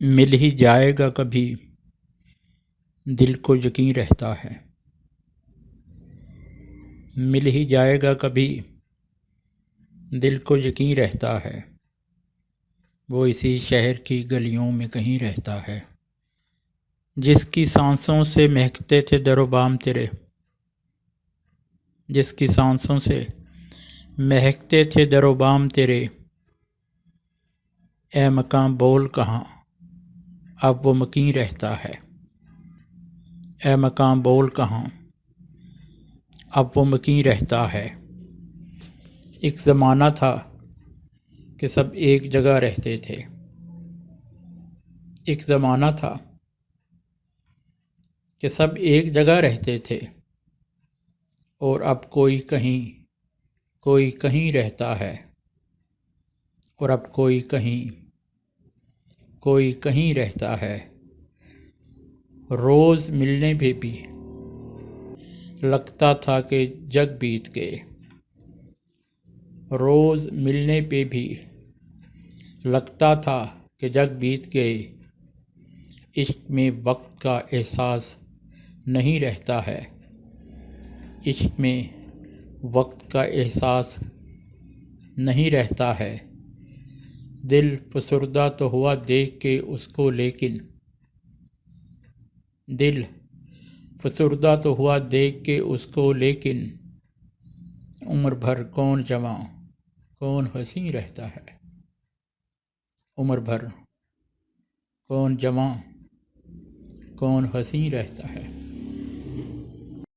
مل ہی جائے گا کبھی، دل کو یقین رہتا ہے۔ مل ہی جائے گا کبھی، دل کو یقین رہتا ہے۔ وہ اسی شہر کی گلیوں میں کہیں رہتا ہے، جس کی سانسوں سے مہکتے تھے در و بام تیرے، جس کی سانسوں سے مہکتے تھے در و بام تیرے۔ اے مکاں بول کہاں، اب وہ مکیں رہتا ہے۔ اے مکاں بول کہاں، اب وہ مکیں رہتا ہے۔ ایک زمانہ تھا کہ سب ایک جگہ رہتے تھے۔ ایک زمانہ تھا کہ سب ایک جگہ رہتے تھے، اور اب کوئی کہیں رہتا ہے، اور اب کوئی کہیں رہتا ہے۔ روز ملنے پہ بھی لگتا تھا کہ جگ بیت گئے۔ روز ملنے پہ بھی لگتا تھا کہ جگ بیت گئے۔ عشق میں وقت کا احساس نہیں رہتا ہے۔ عشق میں وقت کا احساس نہیں رہتا ہے۔ دل فسردہ تو ہوا دیکھ کے اس کو، لیکن دل فسردہ تو ہوا دیکھ کے اس کو، لیکن عمر بھر کون جواں کون حسین رہتا ہے۔ عمر بھر کون جواں کون حسین رہتا ہے۔